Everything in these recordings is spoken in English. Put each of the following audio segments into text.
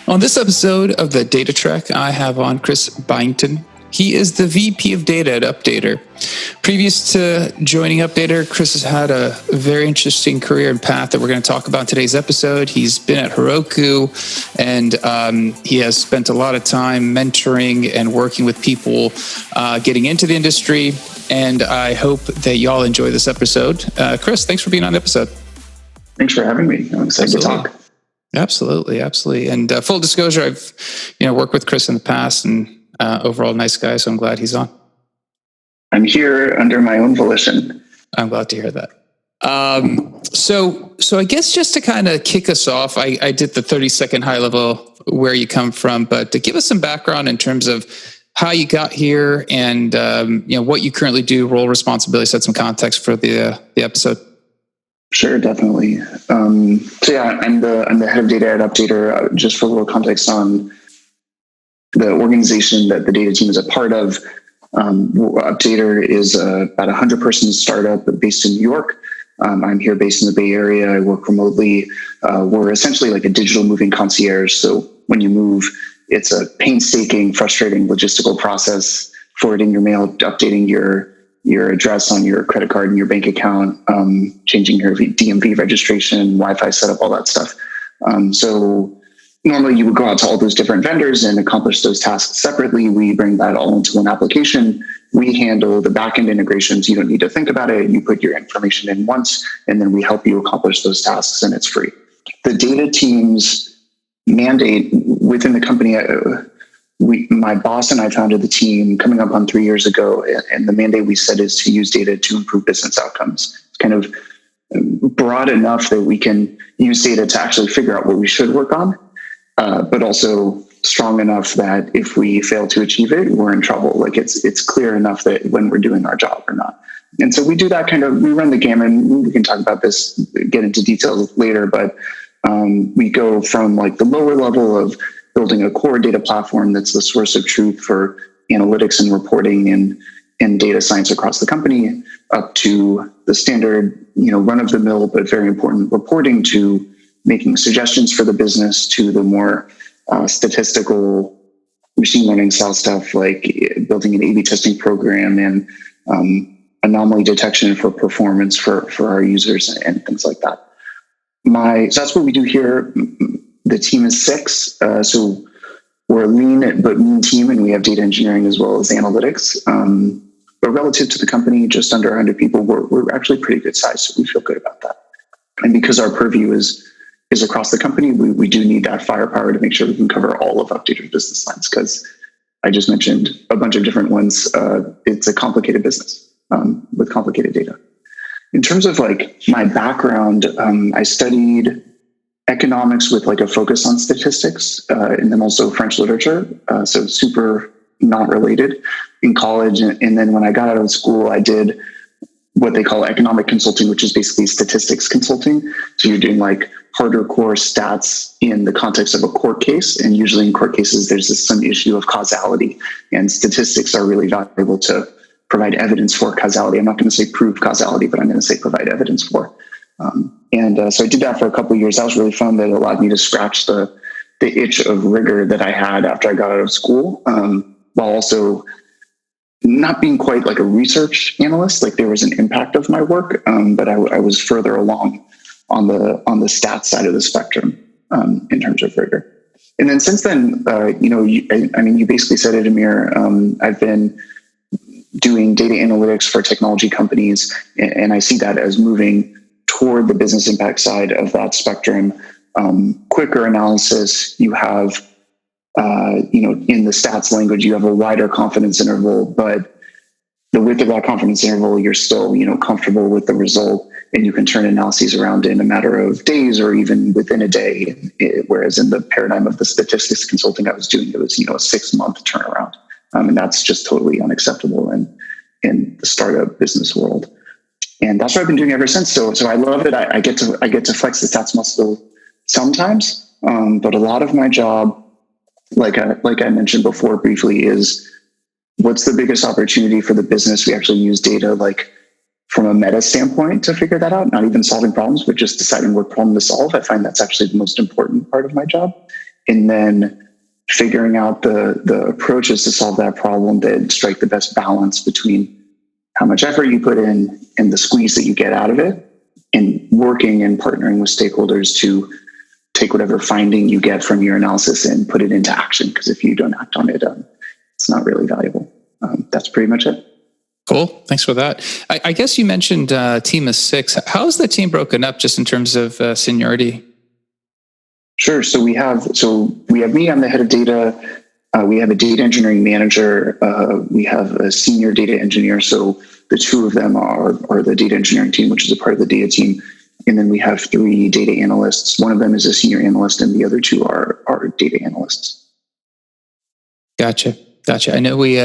On this episode of the Data Trek, I have on Chris Byington. He is the VP of Data at Updater. Previous to joining Updater, Chris has had a very interesting career and path that we're going to talk about in today's episode. He's been at Heroku, and he has spent a lot of time mentoring and working with people getting into the industry. And I hope that y'all enjoy this episode. Chris, thanks for being on the episode. Thanks for having me. I'm excited to talk. Absolutely. And full disclosure, I've worked with Chris in the past, and overall nice guy, so I'm glad he's on. I'm here under my own volition. I'm glad to hear that. So I guess just to kind of kick us off, I did the 30-second high level where you come from, but to give us some background in terms of how you got here and what you currently do, role, responsibility, set some context for the episode. Sure, definitely. I'm the head of data at Updater. Just for a little context on the organization that the data team is a part of, Updater is about 100-person startup based in New York. I'm here based in the Bay Area. I work remotely. We're essentially like a digital moving concierge. So when you move, it's a painstaking, frustrating logistical process, forwarding your mail, updating your address on your credit card and your bank account, changing your DMV registration, Wi-Fi setup, all that stuff. So normally you would go out to all those different vendors and accomplish those tasks separately. We bring that all into one application. We handle the backend integrations. You don't need to think about it. You put your information in once, and then we help you accomplish those tasks, and it's free. The data team's mandate within the company, my boss and I founded the team coming up on 3 years ago, and the mandate we set is to use data to improve business outcomes. It's kind of broad enough that we can use data to actually figure out what we should work on, but also strong enough that if we fail to achieve it, we're in trouble. Like it's clear enough that when we're doing our job or not. And so we do that we run the gamut. We can talk about this, get into details later, but we go from like the lower level of building a core data platform that's the source of truth for analytics and reporting and data science across the company, up to the standard, run-of-the-mill but very important reporting, to making suggestions for the business, to the more statistical machine learning style stuff like building an A/B testing program and anomaly detection for performance for our users and things like that. So that's what we do here. The team is 6, so we're a lean but mean team, and we have data engineering as well as analytics. But relative to the company, just under 100 people, we're actually pretty good size, so we feel good about that. And because our purview is across the company, we do need that firepower to make sure we can cover all of Updater's business lines, because I just mentioned a bunch of different ones. It's a complicated business with complicated data. In terms of like my background, I studied economics with like a focus on statistics, and then also French literature. So super not related in college. And then when I got out of school, I did what they call economic consulting, which is basically statistics consulting. So you're doing like harder core stats in the context of a court case. And usually in court cases, there's some issue of causality, and statistics are really valuable to provide evidence for causality. I'm not going to say prove causality, but I'm going to say provide evidence for. So I did that for a couple of years. That was really fun. That allowed me to scratch the itch of rigor that I had after I got out of school, while also not being quite like a research analyst. Like there was an impact of my work, but I was further along on the stats side of the spectrum in terms of rigor. And then since then, you basically said it, Amir. I've been doing data analytics for technology companies, and I see that as moving toward the business impact side of that spectrum. Quicker analysis, you have, in the stats language, you have a wider confidence interval, but the width of that confidence interval, you're still, comfortable with the result, and you can turn analyses around in a matter of days or even within a day. Whereas in the paradigm of the statistics consulting I was doing, it was, a 6-month turnaround. And that's just totally unacceptable in the startup business world. And that's what I've been doing ever since. So I love it. I get to flex the stats muscle sometimes, but a lot of my job, like I mentioned before briefly, is what's the biggest opportunity for the business? We actually use data like from a meta standpoint to figure that out, not even solving problems, but just deciding what problem to solve. I find that's actually the most important part of my job. and then figuring out the approaches to solve that problem that strike the best balance between how much effort you put in and the squeeze that you get out of it, and working and partnering with stakeholders to take whatever finding you get from your analysis and put it into action. Because if you don't act on it, it's not really valuable. That's pretty much it. Cool. Thanks for that. I guess you mentioned a team of 6. How is the team broken up just in terms of seniority? Sure. So we have me. I'm the head of data. We have a data engineering manager. We have a senior data engineer. So the 2 of them are the data engineering team, which is a part of the data team. And then we have 3 data analysts. One of them is a senior analyst, and the other 2 are data analysts. Gotcha. I know we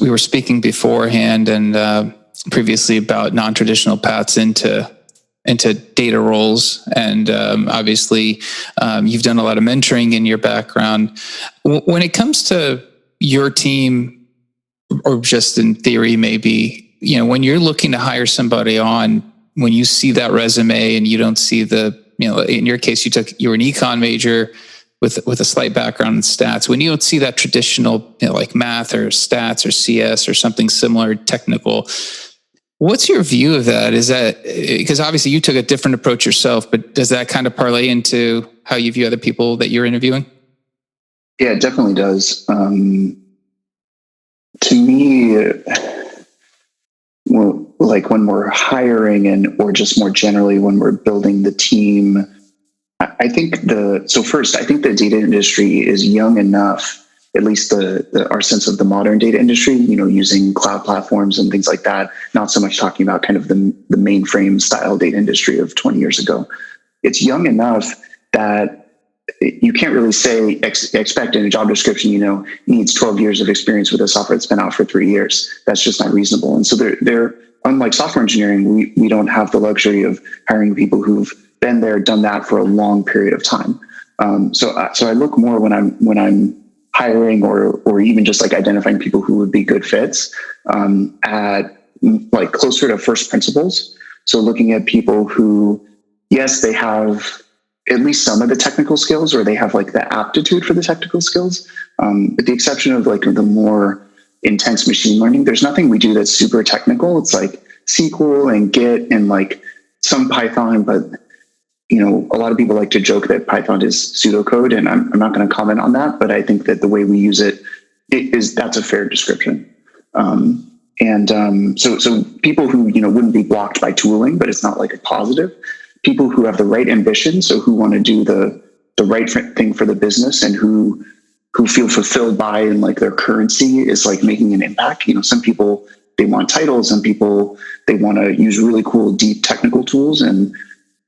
were speaking beforehand and previously about non-traditional paths into data roles, and obviously you've done a lot of mentoring in your background. When it comes to your team, or just in theory, maybe, when you're looking to hire somebody on, when you see that resume and you don't see in your case, you were an econ major with a slight background in stats. When you don't see that traditional, like math or stats or CS or something similar, technical, what's your view of that? Is that, because obviously you took a different approach yourself, but does that kind of parlay into how you view other people that you're interviewing? Yeah, it definitely does. To me, like when we're hiring or just more generally when we're building the team, I think the data industry is young enough, at least our sense of the modern data industry, using cloud platforms and things like that, not so much talking about kind of the mainframe style data industry of 20 years ago. It's young enough that you can't really say, expect in a job description, needs 12 years of experience with a software that's been out for 3 years. That's just not reasonable. And so they're unlike software engineering, we don't have the luxury of hiring people who've been there, done that for a long period of time. So I look more when I'm hiring or even just like identifying people who would be good fits at like closer to first principles. So looking at people who, yes, they have at least some of the technical skills, or they have like the aptitude for the technical skills. With the exception of like the more intense machine learning, there's nothing we do that's super technical. It's like SQL and Git and like some Python, but a lot of people like to joke that Python is pseudocode, and I'm not going to comment on that, but I think that the way we use that's a fair description. So people who, wouldn't be blocked by tooling, but it's not like a positive. People who have the right ambition, so who want to do the right thing for the business, and who feel fulfilled by, and like their currency is like making an impact. Some people, they want titles, some people, they want to use really cool, deep technical tools, and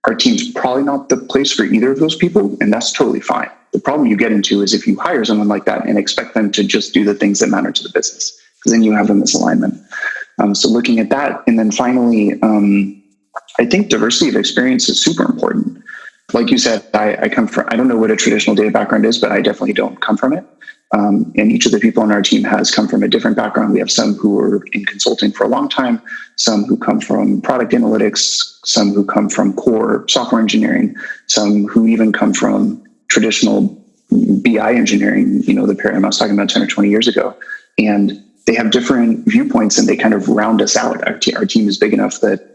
our team's probably not the place for either of those people, and that's totally fine. The problem you get into is if you hire someone like that and expect them to just do the things that matter to the business, because then you have a misalignment. So looking at that, and then finally, I think diversity of experience is super important. Like you said, I don't know what a traditional data background is, but I definitely don't come from it. And each of the people on our team has come from a different background. We have some who are in consulting for a long time, some who come from product analytics, some who come from core software engineering, some who even come from traditional BI engineering, the paradigm I was talking about 10 or 20 years ago. And they have different viewpoints, and they kind of round us out. Our team is big enough that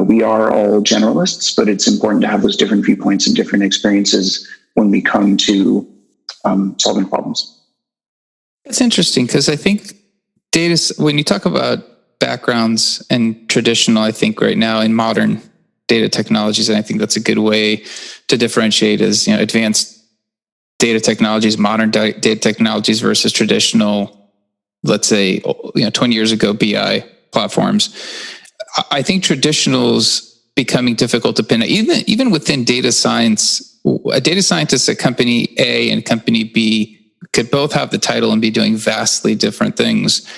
we are all generalists, but it's important to have those different viewpoints and different experiences when we come to solving problems. It's interesting because I think when you talk about backgrounds and traditional, I think right now in modern data technologies, and I think that's a good way to differentiate is, advanced data technologies, modern data technologies versus traditional, let's say, 20 years ago, BI platforms. I think traditionals becoming difficult to pin. Even within data science, a data scientist at company A and company B could both have the title and be doing vastly different things.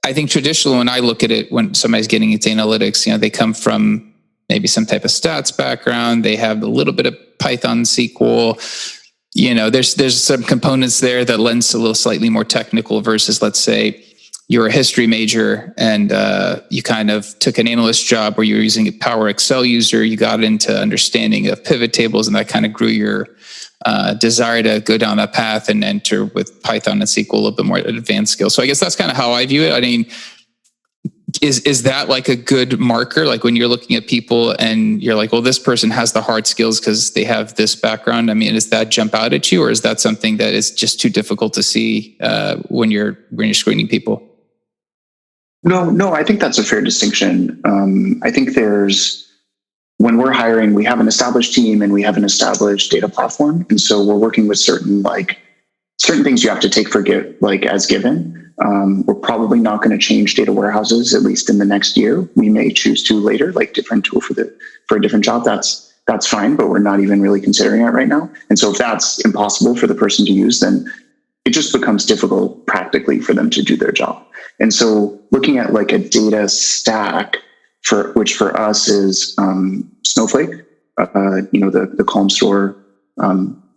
I think traditional, when I look at it, when somebody's getting into analytics, they come from maybe some type of stats background. They have a little bit of Python, SQL. There's some components there that lends to a little slightly more technical versus, let's say, you're a history major and you kind of took an analyst job where you're using a Power Excel user. You got into understanding of pivot tables, and that kind of grew your desire to go down that path and enter with Python and SQL a little bit more advanced skills. So I guess that's kind of how I view it. I mean, is that like a good marker? Like when you're looking at people and you're like, well, this person has the hard skills because they have this background. I mean, does that jump out at you, or is that something that is just too difficult to see when you're screening people? No, I think that's a fair distinction. I think when we're hiring, we have an established team and we have an established data platform. And so we're working with certain things you have to take as given. We're probably not going to change data warehouses, at least in the next year. We may choose to later, like different tool for a different job. That's fine, but we're not even really considering it right now. And so if that's impossible for the person to use, then it just becomes difficult practically for them to do their job. And so looking at like a data stack, which for us is Snowflake, the Calm Store,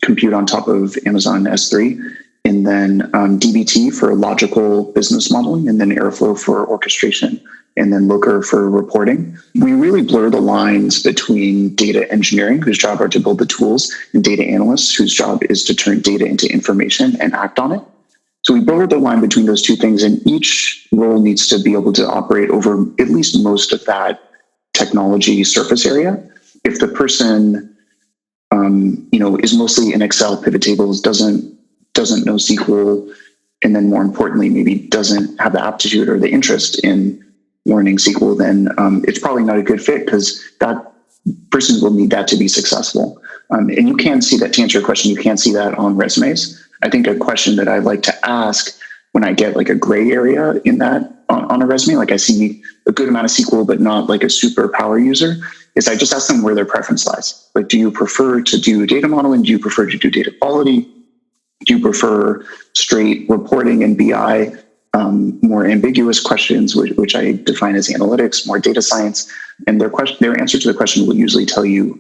compute on top of Amazon S3, and then dbt for logical business modeling, and then Airflow for orchestration, and then Looker for reporting. We really blur the lines between data engineering, whose job are to build the tools, and data analysts, whose job is to turn data into information and act on it. So we blur the line between those two things, and each role needs to be able to operate over at least most of that technology surface area. If the person, is mostly in Excel, pivot tables, doesn't know SQL, and then more importantly, maybe doesn't have the aptitude or the interest in learning SQL, then it's probably not a good fit, because that person will need that to be successful. And you can see that, to answer your question, you can see that on resumes. I think a question that I like to ask when I get like a gray area in that on a resume, like I see a good amount of SQL, but not like a super power user, is I just ask them where their preference lies. Like, do you prefer to do data modeling? Do you prefer to do data quality? Do you prefer straight reporting and BI? More ambiguous questions, which I define as analytics, more data science, and their answer to the question will usually tell you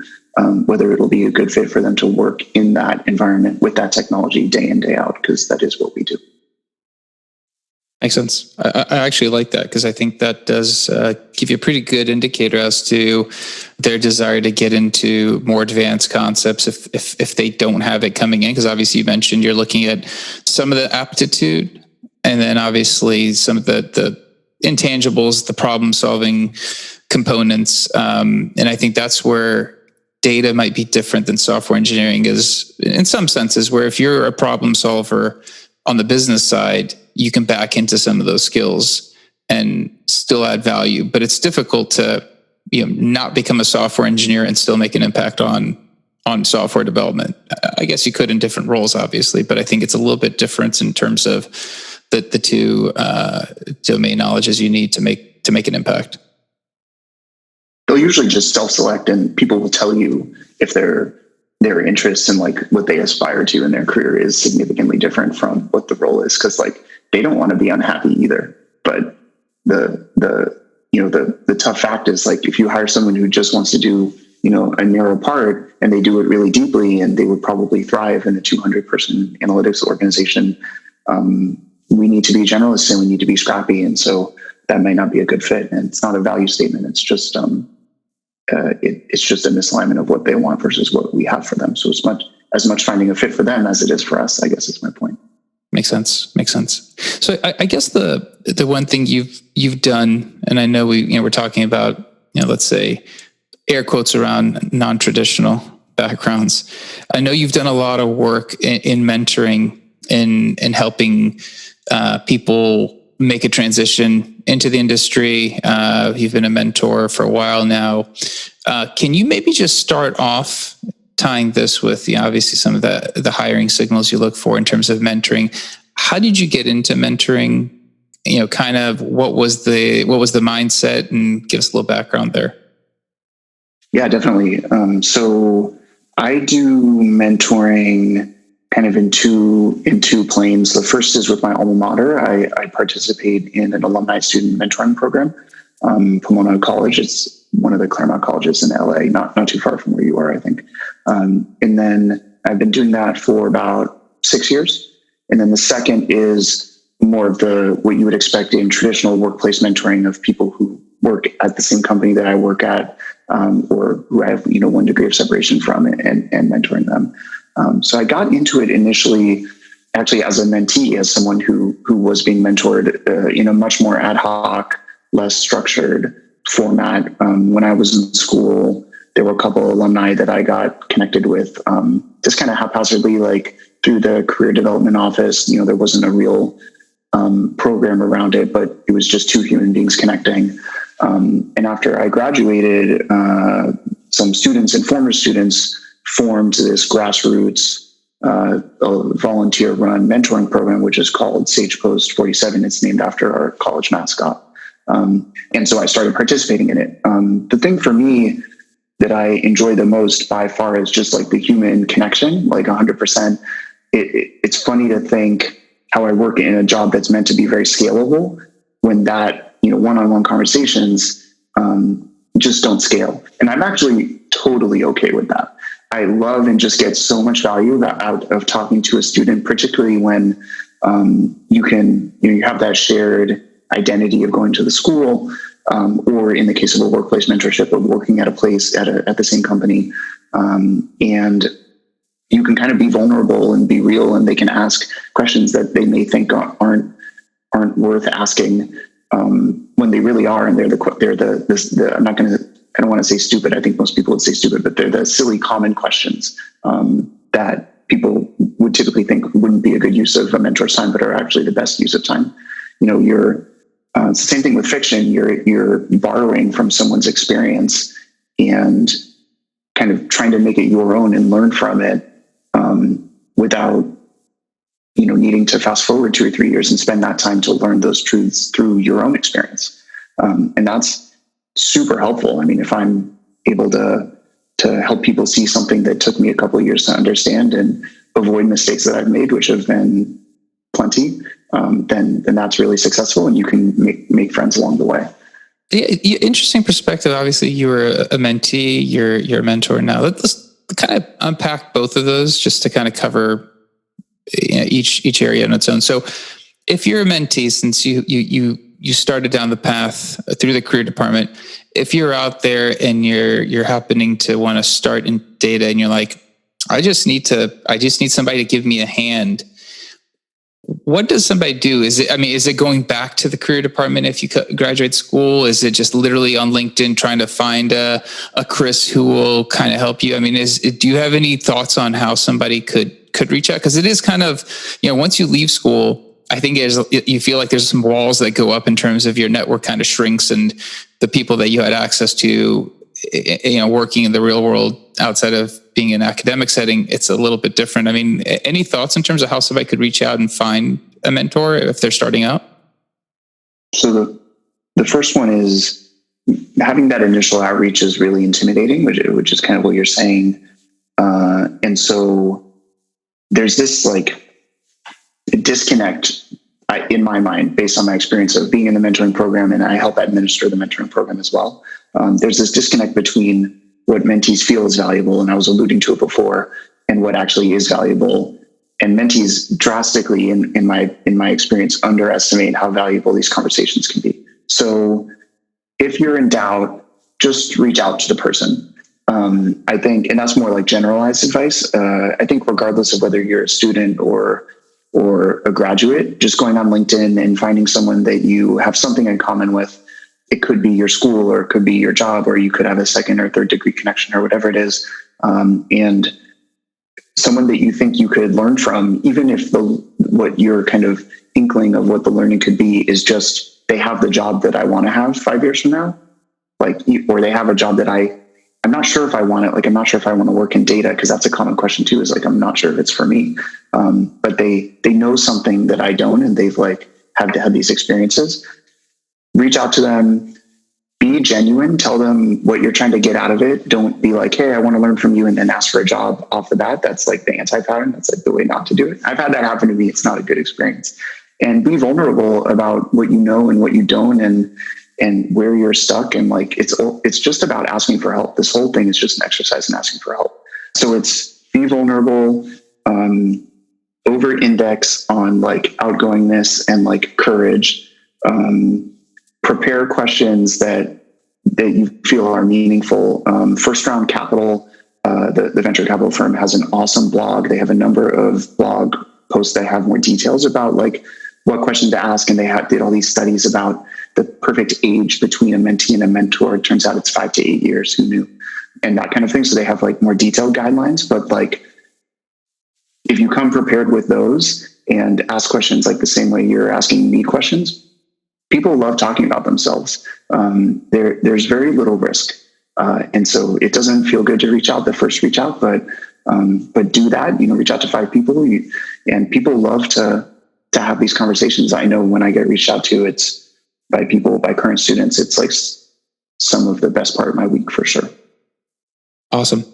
whether it'll be a good fit for them to work in that environment with that technology day in, day out, because that is what we do. Makes sense. I actually like that, because I think that does give you a pretty good indicator as to their desire to get into more advanced concepts if they don't have it coming in. Because obviously you mentioned you're looking at some of the aptitude, and then obviously some of the intangibles, the problem solving components. And I think that's where data might be different than software engineering is in some senses, where if you're a problem solver on the business side, you can back into some of those skills and still add value. But it's difficult to not become a software engineer and still make an impact on software development. I guess you could in different roles, obviously, but I think it's a little bit different in terms of the two domain knowledges you need to make an impact. They'll usually just self-select, and people will tell you if their interests and like what they aspire to in their career is significantly different from what the role is, because like they don't want to be unhappy either. But the tough fact is, like, if you hire someone who just wants to do a narrow part and they do it really deeply, and they would probably thrive in a 200-person analytics organization, we need to be generalists and we need to be scrappy, and so that might not be a good fit. And it's not a value statement. It's just it's just a misalignment of what they want versus what we have for them. So it's as much finding a fit for them as it is for us, I guess is my point. Makes sense. So I guess the one thing you've done, and I know we're talking about, let's say air quotes around non-traditional backgrounds. I know you've done a lot of work in mentoring and helping people make a transition into the industry. You've been a mentor for a while now. Can you maybe just start off tying this with obviously some of the hiring signals you look for in terms of mentoring? How did you get into mentoring? Kind of what was the mindset, and give us a little background there. Yeah, definitely. So I do mentoring kind of in two planes. The first is with my alma mater. I participate in an alumni student mentoring program, Pomona College. It's one of the Claremont colleges in LA, not too far from where you are, I think. And then I've been doing that for about 6 years. And then the second is more of what you would expect in traditional workplace mentoring, of people who work at the same company that I work at, or who I have 1 degree of separation from, and mentoring them. So I got into it initially actually as a mentee, as someone who was being mentored in a much more ad hoc, less structured format. When I was in school, there were a couple of alumni that I got connected with just kind of haphazardly, like through the career development office. There wasn't a real program around it, but it was just two human beings connecting. And after I graduated, some students and former students formed this grassroots volunteer-run mentoring program, which is called Sage Post 47. It's named after our college mascot. And so I started participating in it. The thing for me that I enjoy the most by far is just like the human connection, like 100%. It's funny to think how I work in a job that's meant to be very scalable when that, one-on-one conversations just don't scale. And I'm actually totally okay with that. I love and just get so much value out of talking to a student, particularly when you have that shared identity of going to the school, or in the case of a workplace mentorship, of working at a place at the same company, and you can kind of be vulnerable and be real, and they can ask questions that they may think aren't worth asking, when they really are, and they're the I don't want to say stupid. I think most people would say stupid, but they're the silly, common questions that people would typically think wouldn't be a good use of a mentor's time, but are actually the best use of time. It's the same thing with fiction. You're borrowing from someone's experience and kind of trying to make it your own and learn from it, without needing to fast forward 2 or 3 years and spend that time to learn those truths through your own experience. And that's super helpful. I mean, if I'm able to help people see something that took me a couple of years to understand and avoid mistakes that I've made, which have been plenty, then that's really successful, and you can make friends along the way. Yeah, interesting perspective. Obviously, you were a mentee, you're a mentor now. Let's kind of unpack both of those just to kind of cover each area on its own. So, if you're a mentee, since you started down the path through the career department, if you're out there and you're happening to want to start in data, and you're like, I just need somebody to give me a hand. What does somebody do? Is it going back to the career department if you graduate school? Is it just literally on LinkedIn trying to find a Chris who will kind of help you? I mean, do you have any thoughts on how somebody could reach out? Because it is kind of, once you leave school, I think you feel like there's some walls that go up in terms of your network kind of shrinks, and the people that you had access to, working in the real world outside of being in an academic setting, it's a little bit different. I mean, any thoughts in terms of how somebody could reach out and find a mentor if they're starting out? So the first one is having that initial outreach is really intimidating, which is kind of what you're saying. And so there's this like disconnect in my mind, based on my experience of being in the mentoring program, and I help administer the mentoring program as well. There's this disconnect between what mentees feel is valuable, and I was alluding to it before, and what actually is valuable. And mentees drastically, in my experience, underestimate how valuable these conversations can be. So if you're in doubt, just reach out to the person. I think, and that's more like generalized advice. I think regardless of whether you're a student or a graduate, just going on LinkedIn and finding someone that you have something in common with. It could be your school, or it could be your job, or you could have a second or third degree connection, or whatever it is. And someone that you think you could learn from, even if what your kind of inkling of what the learning could be is just, they have the job that I want to have 5 years from now, or they have a job that I'm not sure if I want it. Like, I'm not sure if I want to work in data, because that's a common question too, is like, I'm not sure if it's for me. But they know something that I don't, and they've had these experiences. Reach out to them, be genuine, tell them what you're trying to get out of it. Don't be like, hey, I want to learn from you, and then ask for a job off the bat. That's like the anti-pattern. That's like the way not to do it. I've had that happen to me. It's not a good experience. And be vulnerable about what you know and what you don't, and where you're stuck. And like, it's just about asking for help. This whole thing is just an exercise in asking for help. So it's be vulnerable, over-index on like outgoingness and like courage. Prepare questions that you feel are meaningful. First round capital the venture capital firm has an awesome blog. They have a number of blog posts that have more details about like what question to ask. And they did all these studies about the perfect age between a mentee and a mentor. It turns out it's 5 to 8 years. Who knew? And that kind of thing. So they have like more detailed guidelines, but like if you come prepared with those and ask questions like the same way you're asking me questions, people love talking about themselves. There's very little risk. And so it doesn't feel good to reach out, reach out, but do that, reach out to 5 people and people love to have these conversations. I know when I get reached out to, it's by current students. It's like some of the best part of my week for sure. Awesome.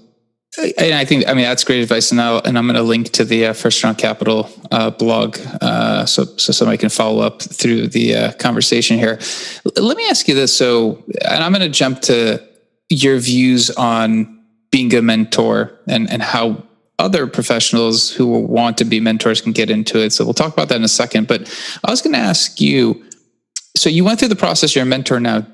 And I think, that's great advice. And I'm going to link to the First Round Capital blog so somebody can follow up through the conversation here. Let me ask you this. So, and I'm going to jump to your views on being a mentor and how other professionals who want to be mentors can get into it. So we'll talk about that in a second. But I was going to ask you, so you went through the process, you're a mentor now.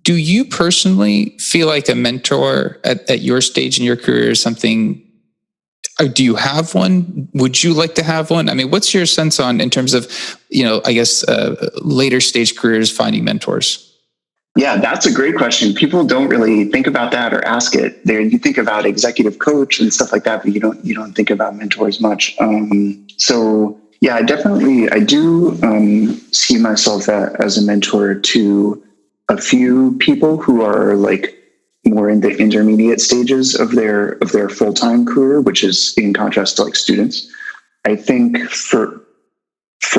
Do you personally feel like a mentor at your stage in your career is something, or do you have one? Would you like to have one? What's your sense on, in terms of, later stage careers finding mentors? Yeah, that's a great question. People don't really think about that or ask it. You think about executive coach and stuff like that, but you don't think about mentors much. So yeah, I do see myself as a mentor to a few people who are like more in the intermediate stages of their full-time career, which is in contrast to like students. I think for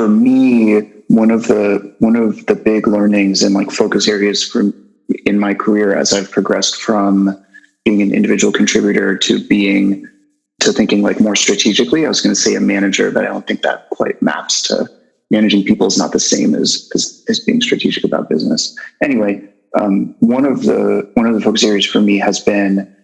me, one of the big learnings and like focus areas in my career as I've progressed from being an individual contributor to thinking like more strategically. I was going to say a manager, but I don't think that quite maps to managing people. Is not the same as being strategic about business. Anyway, one of the focus areas for me has been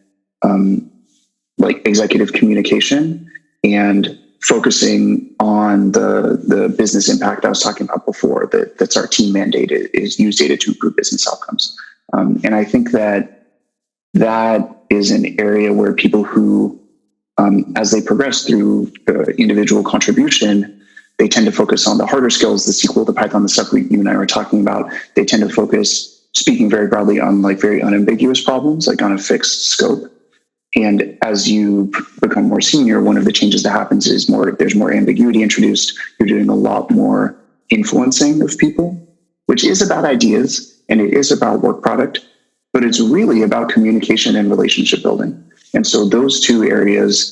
like executive communication and focusing on the business impact I was talking about before. That's our team mandate, is use data to improve business outcomes. And I think that is an area where people who, as they progress through individual contribution, they tend to focus on the harder skills, the SQL, the Python, the stuff you and I were talking about. They tend to focus, speaking very broadly, on like very unambiguous problems, like on a fixed scope. And as you become more senior, one of the changes that happens is there's more ambiguity introduced. You're doing a lot more influencing of people, which is about ideas and it is about work product, but it's really about communication and relationship building. And so those two areas,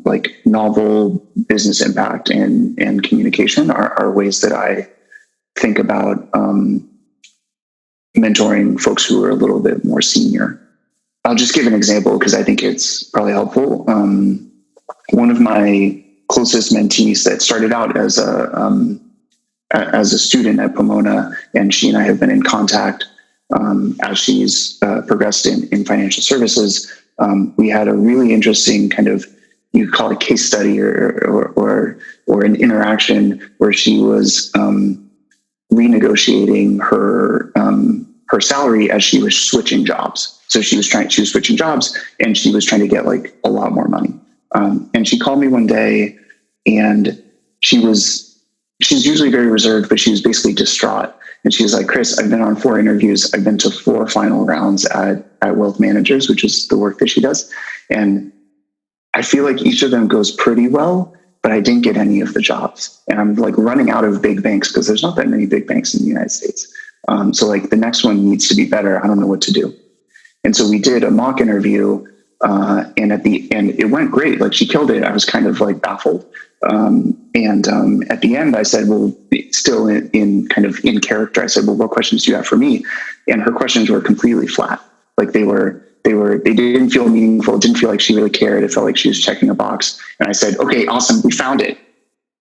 like novel business impact and communication, are ways that I think about mentoring folks who are a little bit more senior. I'll just give an example because I think it's probably helpful. One of my closest mentees that started out as a student at Pomona, and she and I have been in contact as she's progressed in financial services. We had a really interesting kind of, you call it case study or an interaction where she was renegotiating her salary as she was switching jobs. So she was switching jobs and she was trying to get like a lot more money. And she called me one day and she's usually very reserved, but she was basically distraught. And she was like, Chris, I've been on 4 interviews. I've been to 4 final rounds at Wealth Managers, which is the work that she does. And I feel like each of them goes pretty well, but I didn't get any of the jobs. And I'm like running out of big banks because there's not that many big banks in the United States. So like the next one needs to be better. I don't know what to do. And so we did a mock interview, and at the end it went great. Like she killed it. I was kind of like baffled. And at the end I said, well, still in character, I said, well, what questions do you have for me? And her questions were completely flat. Like they didn't feel meaningful. It didn't feel like she really cared. It felt like she was checking a box. And I said, okay, awesome. We found it.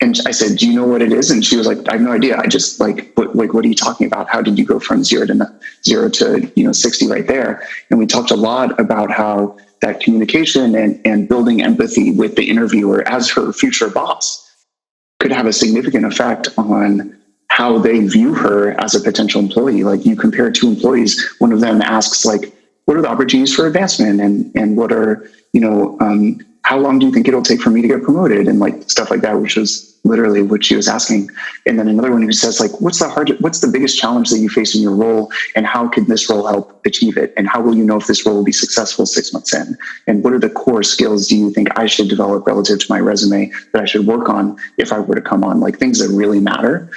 And I said, do you know what it is? And she was like, I have no idea. I just what are you talking about? How did you go from 0 to 60 right there? And we talked a lot about how that communication and building empathy with the interviewer as her future boss could have a significant effect on how they view her as a potential employee. Like you compare 2 employees, one of them asks like, what are the opportunities for advancement, and what are, how long do you think it'll take for me to get promoted, and like stuff like that, which was literally what she was asking. And then another one who says like, what's the biggest challenge that you face in your role, and how can this role help achieve it? And how will you know if this role will be successful 6 months in? And what are the core skills do you think I should develop relative to my resume that I should work on if I were to come on? Like things that really matter.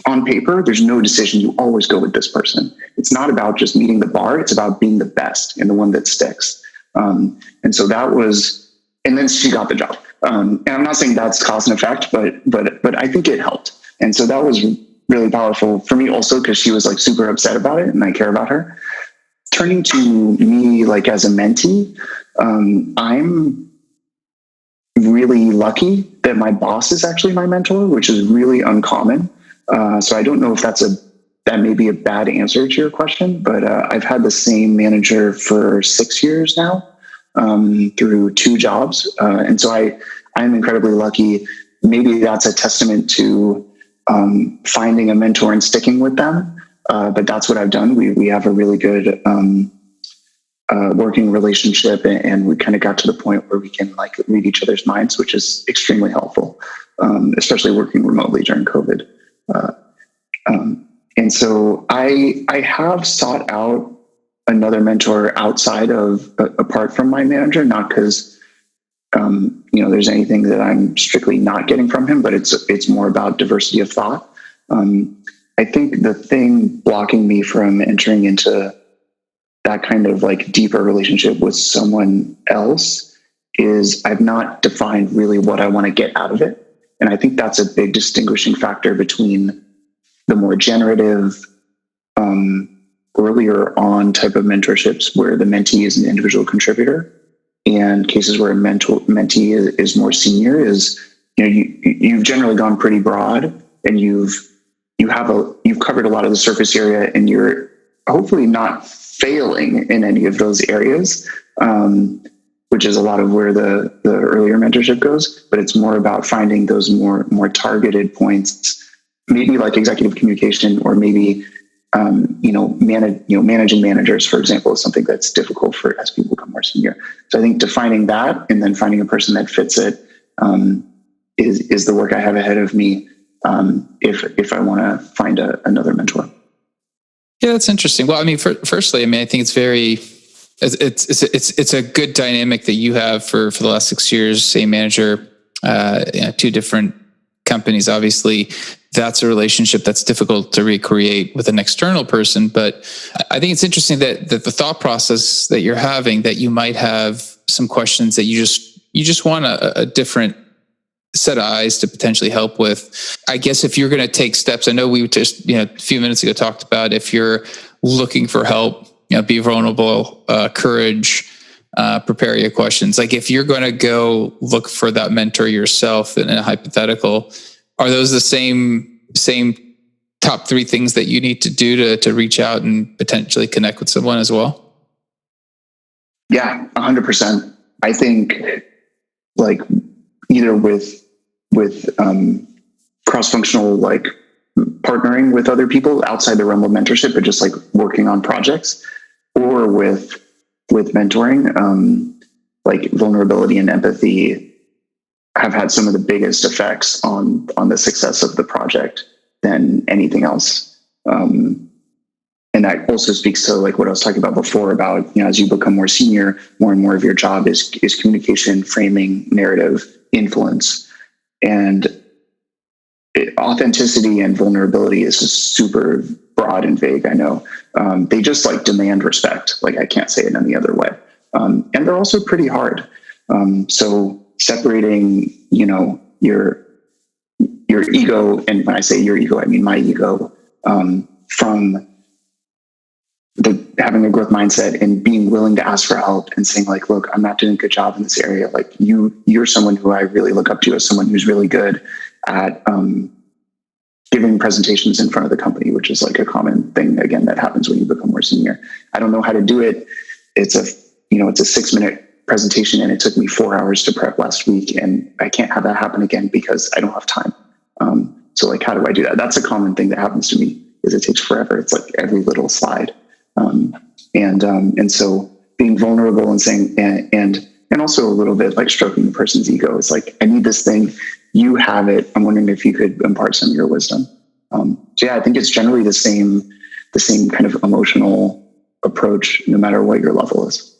On paper, there's no decision. You always go with this person. It's not about just meeting the bar. It's about being the best and the one that sticks. And so that was, and then she got the job. And I'm not saying that's cause and effect, but I think it helped. And so that was really powerful for me also, because she was like super upset about it and I care about her. Turning to me like as a mentee, I'm really lucky that my boss is actually my mentor, which is really uncommon. So I don't know if that may be a bad answer to your question, but I've had the same manager for 6 years now, through 2 jobs. And so I'm incredibly lucky. Maybe that's a testament to finding a mentor and sticking with them. But that's what I've done. We have a really good working relationship, and we kind of got to the point where we can like read each other's minds, which is extremely helpful, especially working remotely during COVID. And so I have sought out another mentor outside of, apart from my manager, not because, there's anything that I'm strictly not getting from him, but it's more about diversity of thought. I think the thing blocking me from entering into that kind of like deeper relationship with someone else is I've not defined really what I want to get out of it. And I think that's a big distinguishing factor between the more generative, earlier on type of mentorships where the mentee is an individual contributor, and cases where a mentee is more senior is, you've generally gone pretty broad, and you've covered a lot of the surface area, and you're hopefully not failing in any of those areas, which is a lot of where the earlier mentorship goes. But it's more about finding those more targeted points, maybe like executive communication, or maybe managing managers, for example, is something that's difficult for as people become more senior. So I think defining that and then finding a person that fits it is the work I have ahead of me, if I want to find another mentor. Yeah, that's interesting. Well, I mean, firstly, I think it's a good dynamic that you have for the last 6 years, same manager, 2 different companies. Obviously, that's a relationship that's difficult to recreate with an external person. But I think it's interesting that the thought process that you're having, that you might have some questions that you just want a different set of eyes to potentially help with. I guess if you're going to take steps, I know we just a few minutes ago talked about if you're looking for help, be vulnerable, courage, prepare your questions. Like if you're going to go look for that mentor yourself in a hypothetical, are those the same top 3 things that you need to do to reach out and potentially connect with someone as well? Yeah, 100%. I think like either with cross-functional, like partnering with other people outside the realm of mentorship, but just like working on projects, or with mentoring, like vulnerability and empathy have had some of the biggest effects on the success of the project than anything else. And that also speaks to like what I was talking about before about, as you become more senior, more and more of your job is communication, framing, narrative, influence. And authenticity and vulnerability is just super broad and vague. I know they just like demand respect. Like I can't say it any other way. And they're also pretty hard. So separating, your ego, and when I say your ego, I mean my ego, from having a growth mindset and being willing to ask for help and saying like, look, I'm not doing a good job in this area. Like you're someone who I really look up to as someone who's really good at giving presentations in front of the company, which is like a common thing, again, that happens when you become more senior. I don't know how to do it. It's a 6-minute presentation and it took me 4 hours to prep last week, and I can't have that happen again because I don't have time. So like, how do I do that? That's a common thing that happens to me, is it takes forever. It's like every little slide. And so being vulnerable and saying, and also a little bit like stroking the person's ego. It's like, I need this thing. You have it. I'm wondering if you could impart some of your wisdom. So yeah, I think it's generally the same kind of emotional approach, no matter what your level is.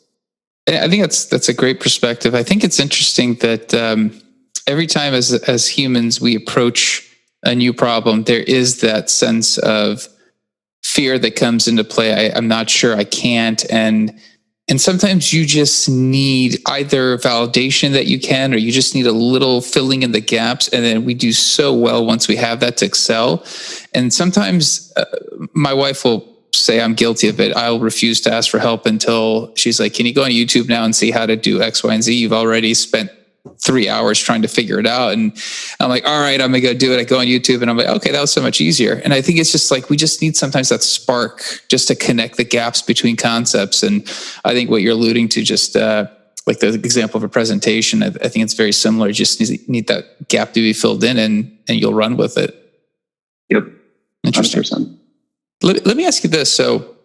I think that's a great perspective. I think it's interesting that every time as humans we approach a new problem, there is that sense of fear that comes into play. I'm not sure, I can't, and sometimes you just need either validation that you can, or you just need a little filling in the gaps. And then we do so well once we have that to excel. And sometimes my wife will say I'm guilty of it. I'll refuse to ask for help until she's like, can you go on YouTube now and see how to do X, Y, and Z? You've already spent 3 hours trying to figure it out. And I'm like, all right, I'm going to go do it. I go on YouTube and I'm like, okay, that was so much easier. And I think it's just like, we just need sometimes that spark just to connect the gaps between concepts. And I think what you're alluding to, just like the example of a presentation, I think it's very similar. You just need that gap to be filled in, and you'll run with it. Yep. Interesting. 100%. Let me ask you this. So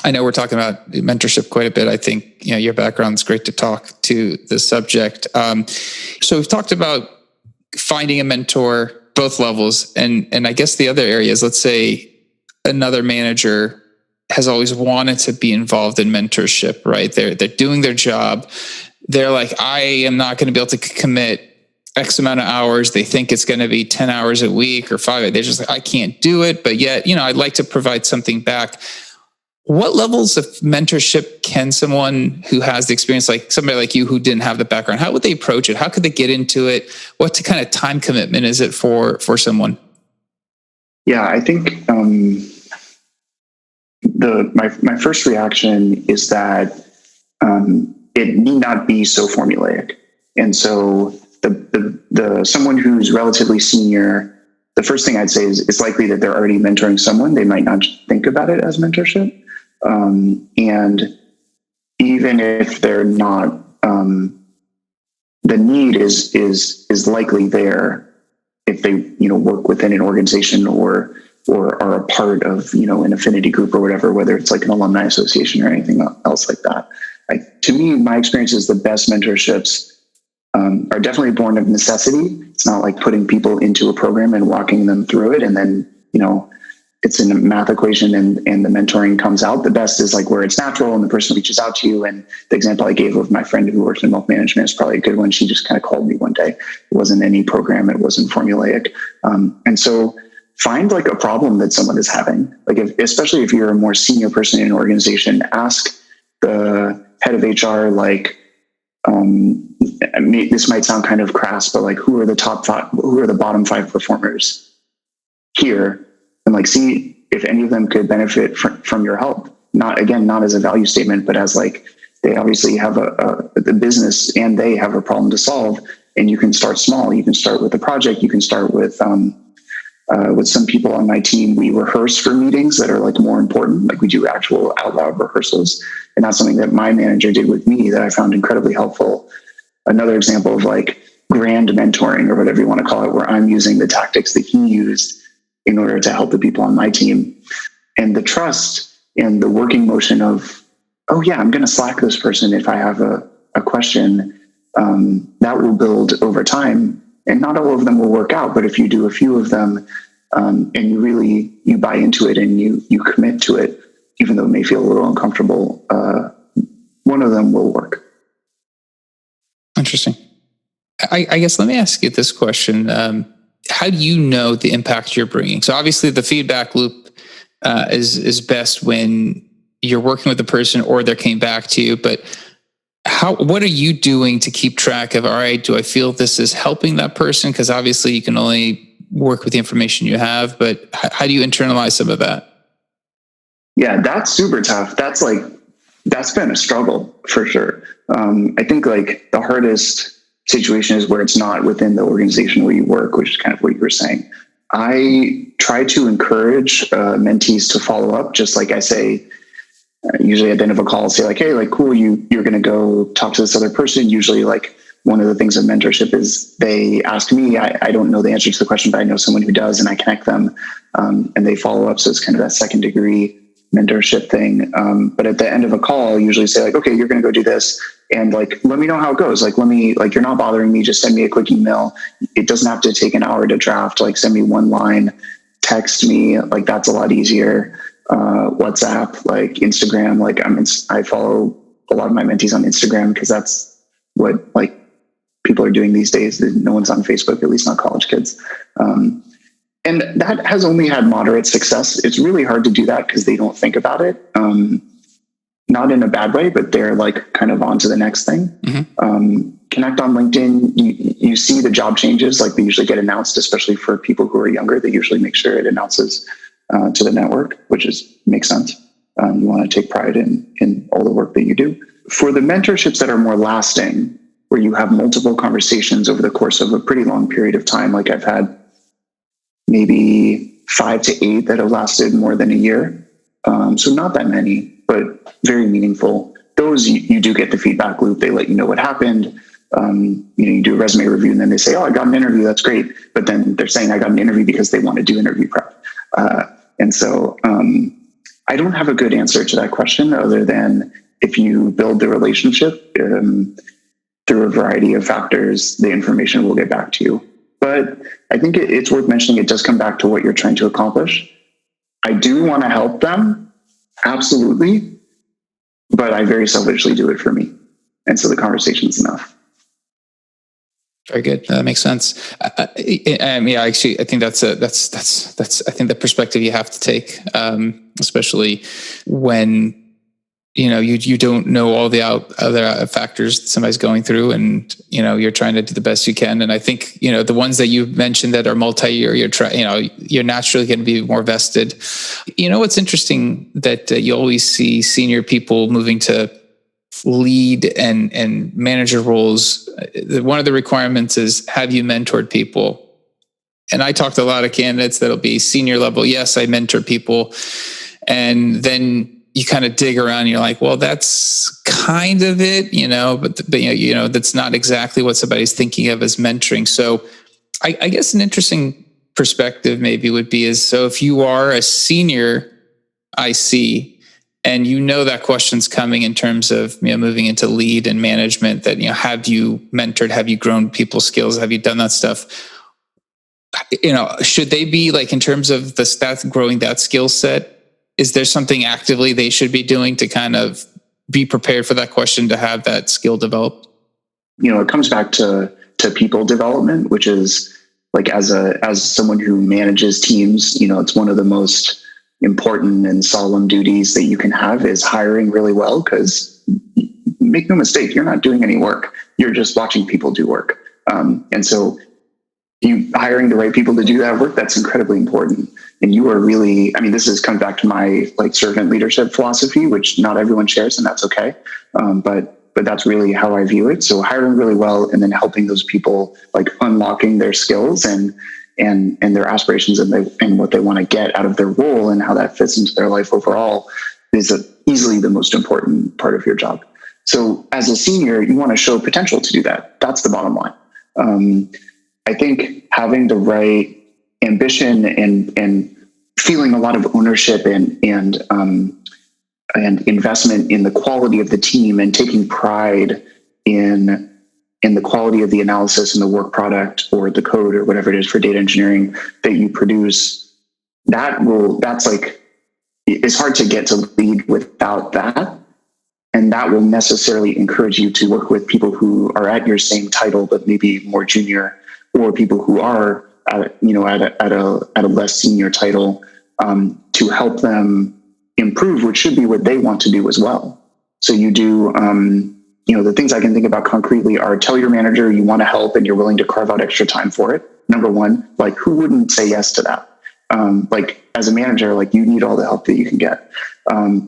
I know we're talking about mentorship quite a bit. I think your background's great to talk to the subject. So we've talked about finding a mentor, both levels, and I guess the other areas. Let's say another manager has always wanted to be involved in mentorship, right? They're doing their job. They're like, I am not going to be able to commit X amount of hours. They think it's going to be 10 hours a week or 5. They're just like, I can't do it. But yet, I'd like to provide something back. What levels of mentorship can someone who has the experience, like somebody like you who didn't have the background, how would they approach it? How could they get into it? What kind of time commitment is it for someone? Yeah, I think my first reaction is that it need not be so formulaic. And so the someone who's relatively senior, the first thing I'd say is it's likely that they're already mentoring someone. They might not think about it as mentorship. And even if they're not, the need is likely there if they, work within an organization or are a part of, an affinity group or whatever, whether it's like an alumni association or anything else like that. To me, my experience is the best mentorships are definitely born of necessity. It's not like putting people into a program and walking them through it and then, it's in a math equation and the mentoring comes out. The best is like where it's natural and the person reaches out to you. And the example I gave of my friend who works in wealth management is probably a good one. She just kind of called me one day. It wasn't any program. It wasn't formulaic. And so find like a problem that someone is having. Like especially if you're a more senior person in an organization, ask the head of HR, like, this might sound kind of crass, but like, who are the bottom 5 performers here? And like, see if any of them could benefit from your help. Not as a value statement, but as like, they obviously have the business and they have a problem to solve, and you can start small. You can start with a project. You can start with some people on my team. We rehearse for meetings that are like more important. Like we do actual out loud rehearsals. And that's something that my manager did with me that I found incredibly helpful. Another example of like grand mentoring or whatever you want to call it, where I'm using the tactics that he used in order to help the people on my team. And the trust and the working motion of, oh yeah, I'm going to Slack this person if I have a question, that will build over time. And not all of them will work out, but if you do a few of them and you buy into it and you commit to it, even though it may feel a little uncomfortable, one of them will work. Interesting. I guess let me ask you this question. How do you know the impact you're bringing? So obviously the feedback loop is best when you're working with the person or they're coming back to you. But what are you doing to keep track of, all right, do I feel this is helping that person? Because obviously you can only work with the information you have, but how do you internalize some of that? Yeah, that's super tough. That's been a struggle for sure. I think like the hardest situation is where it's not within the organization where you work, which is kind of what you were saying. I try to encourage mentees to follow up, just like I say, usually at the end of a call, say like, hey, like, cool, you're going to go talk to this other person. Usually like one of the things of mentorship is they ask me, I don't know the answer to the question, but I know someone who does, and I connect them and they follow up. So it's kind of that second degree mentorship thing. But at the end of a call, I'll usually say like, okay, you're going to go do this. And like, let me know how it goes. Like, you're not bothering me. Just send me a quick email. It doesn't have to take an hour to draft. Like, send me one line, text me. Like, that's a lot easier. WhatsApp, like Instagram. Like, I follow a lot of my mentees on Instagram because that's what like people are doing these days. No one's on Facebook, at least not college kids. And that has only had moderate success. It's really hard to do that because they don't think about it. Not in a bad way, but they're like kind of on to the next thing. Connect on LinkedIn. You see the job changes, like they usually get announced, especially for people who are younger. They usually make sure it announces to the network, which makes sense. You want to take pride in all the work that you do. For the mentorships that are more lasting, where you have multiple conversations over the course of a pretty long period of time, like I've had maybe 5 to 8 that have lasted more than a year. So not that many, but very meaningful. Those you do get the feedback loop. They let you know what happened. You do a resume review and then they say, oh, I got an interview. That's great. But then they're saying I got an interview because they want to do interview prep. And so I don't have a good answer to that question other than if you build the relationship through a variety of factors, the information will get back to you. But I think it's worth mentioning it does come back to what you're trying to accomplish. I do want to help them, absolutely, but I very selfishly do it for me. And so the conversation is enough. Very good. That makes sense. Actually, I think that's I think the perspective you have to take, especially when you don't know all the other factors somebody's going through, and you're trying to do the best you can. And I think the ones that you mentioned that are multi-year, you're naturally going to be more vested. What's interesting that you always see senior people moving to lead and manager roles. One of the requirements is, have you mentored people? And I talked to a lot of candidates that'll be senior level. Yes, I mentor people, and then you kind of dig around and you're like, well, that's kind of it, but that's not exactly what somebody's thinking of as mentoring. So I guess an interesting perspective maybe would be so if you are a senior IC and that question's coming in terms of moving into lead and management, that have you mentored, have you grown people's skills, have you done that stuff? Should they be like, in terms of the stats, growing that skill set? Is there something actively they should be doing to kind of be prepared for that question, to have that skill developed? It comes back to people development, which is like, as someone who manages teams, it's one of the most important and solemn duties that you can have is hiring really well, because make no mistake, you're not doing any work. You're just watching people do work. And so hiring the right people to do that work, that's incredibly important. And you are really, this comes back to my servant leadership philosophy, which not everyone shares, and that's okay. But that's really how I view it. So hiring really well, and then helping those people, unlocking their skills and their aspirations and what they want to get out of their role and how that fits into their life overall, is easily the most important part of your job. So as a senior, you want to show potential to do that. That's the bottom line. I think having the right ambition and feeling a lot of ownership and investment in the quality of the team, and taking pride in the quality of the analysis and the work product or the code or whatever it is for data engineering that you produce, it's hard to get to lead without that. And that will necessarily encourage you to work with people who are at your same title, but maybe more junior, or people who are at a less senior title, to help them improve, which should be what they want to do as well. So you do, the things I can think about concretely are: tell your manager you want to help and you're willing to carve out extra time for it. Number one, who wouldn't say yes to that? As a manager, you need all the help that you can get.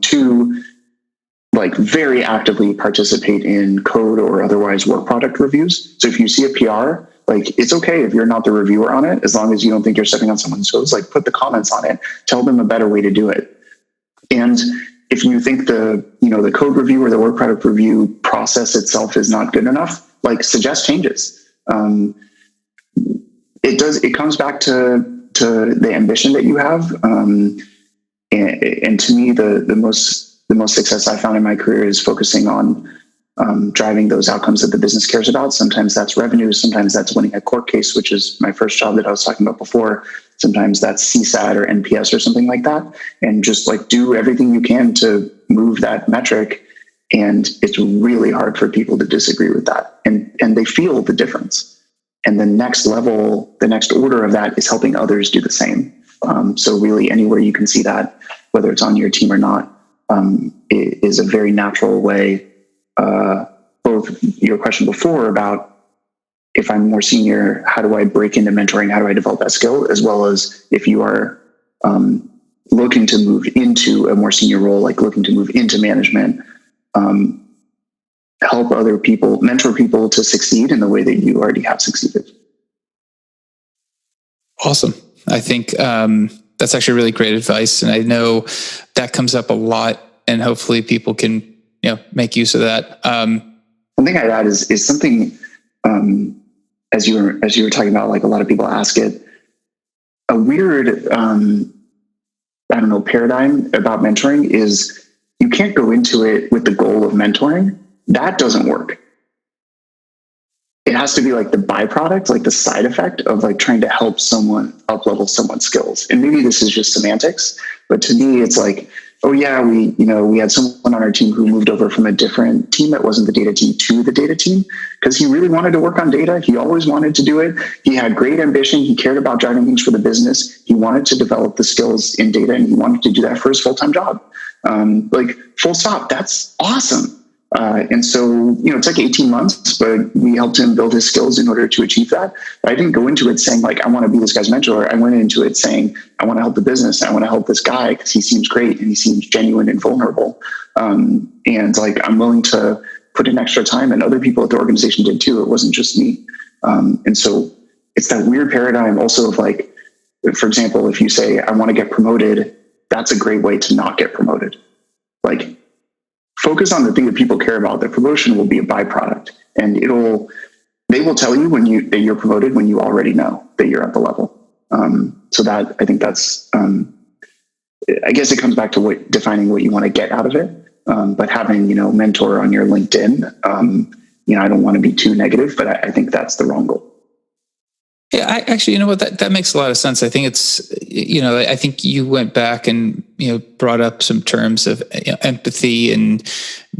Two, very actively participate in code or otherwise work product reviews. So if you see a PR, it's okay if you're not the reviewer on it, as long as you don't think you're stepping on someone's toes. Put the comments on it, tell them a better way to do it. And if you think the code review or the work product review process itself is not good enough, suggest changes. It comes back to the ambition that you have. And to me, the most success I found in my career is focusing on driving those outcomes that the business cares about. Sometimes that's revenue. Sometimes that's winning a court case, which is my first job that I was talking about before. Sometimes that's CSAT or NPS or something like that. And just like do everything you can to move that metric. And it's really hard for people to disagree with that. And they feel the difference. And the next level, the next order of that is helping others do the same. So really anywhere you can see that, whether it's on your team or not, it is a very natural way. Both your question before about if I'm more senior, how do I break into mentoring? How do I develop that skill? As well as if you are looking to move into a more senior role, like looking to move into management, help other people, mentor people to succeed in the way that you already have succeeded. Awesome. I think that's actually really great advice. And I know that comes up a lot, and hopefully people can make use of that. One thing I'd add is something, as you were talking about, like a lot of people ask it, a weird, paradigm about mentoring is you can't go into it with the goal of mentoring. That doesn't work. It has to be like the byproduct, like the side effect of like trying to help someone up level someone's skills. And maybe this is just semantics, but to me, it's like, oh yeah, we had someone on our team who moved over from a different team that wasn't the data team to the data team because he really wanted to work on data. He always wanted to do it. He had great ambition. He cared about driving things for the business. He wanted to develop the skills in data, and he wanted to do that for his full-time job. Like full stop. That's awesome. And so, it took 18 months, but we helped him build his skills in order to achieve that. But I didn't go into it saying like, I want to be this guy's mentor. I went into it saying, I want to help the business. I want to help this guy because he seems great and he seems genuine and vulnerable. And like, I'm willing to put in extra time, and other people at the organization did too. It wasn't just me. And so it's that weird paradigm also of like, for example, if you say, I want to get promoted, that's a great way to not get promoted. Like, focus on the thing that people care about. The promotion will be a byproduct, and they will tell you that you're promoted when you already know that you're at the level. So that, I think that's, I guess it comes back to defining what you want to get out of it. But having, mentor on your LinkedIn, I don't want to be too negative, but I think that's the wrong goal. Yeah, I actually, you know what, that makes a lot of sense. I think it's, I think you went back and, brought up some terms of empathy and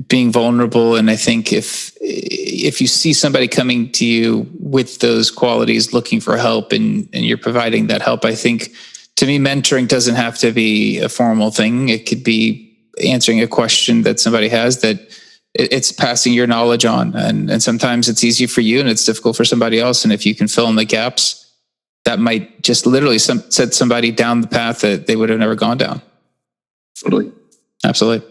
being vulnerable. And I think if you see somebody coming to you with those qualities, looking for help, and you're providing that help, I think, to me, mentoring doesn't have to be a formal thing. It could be answering a question that somebody has, that it's passing your knowledge on. And sometimes it's easy for you and it's difficult for somebody else. And if you can fill in the gaps, that might just literally set somebody down the path that they would have never gone down. Totally. Absolutely.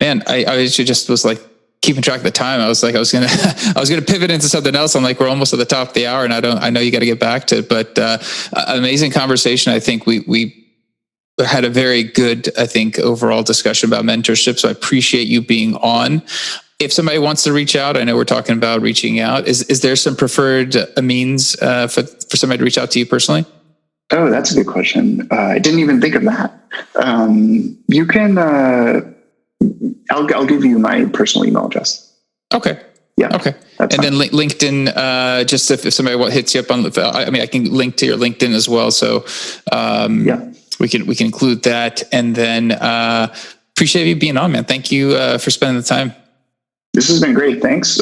Man, I just was like keeping track of the time. I was going to pivot into something else. I'm like, we're almost at the top of the hour, and I know you got to get back to it, but amazing conversation. I think we had a very good, I think, overall discussion about mentorship. So I appreciate you being on. If somebody wants to reach out, I know we're talking about reaching out. Is there some preferred means for somebody to reach out to you personally? Oh, that's a good question. I didn't even think of that. You can, I'll give you my personal email address. Okay. Yeah. Okay. And then LinkedIn, just if somebody hits you up on, I can link to your LinkedIn as well. So, yeah. We can include that, and then appreciate you being on, man. Thank you for spending the time. This has been great. Thanks.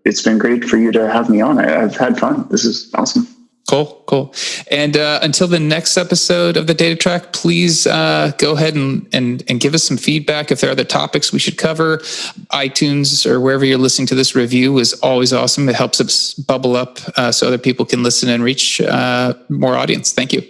It's been great for you to have me on. I've had fun. This is awesome. Cool. And until the next episode of the Data Track, please go ahead and give us some feedback. If there are other topics we should cover, iTunes or wherever you're listening to this review is always awesome. It helps us bubble up so other people can listen and reach more audience. Thank you.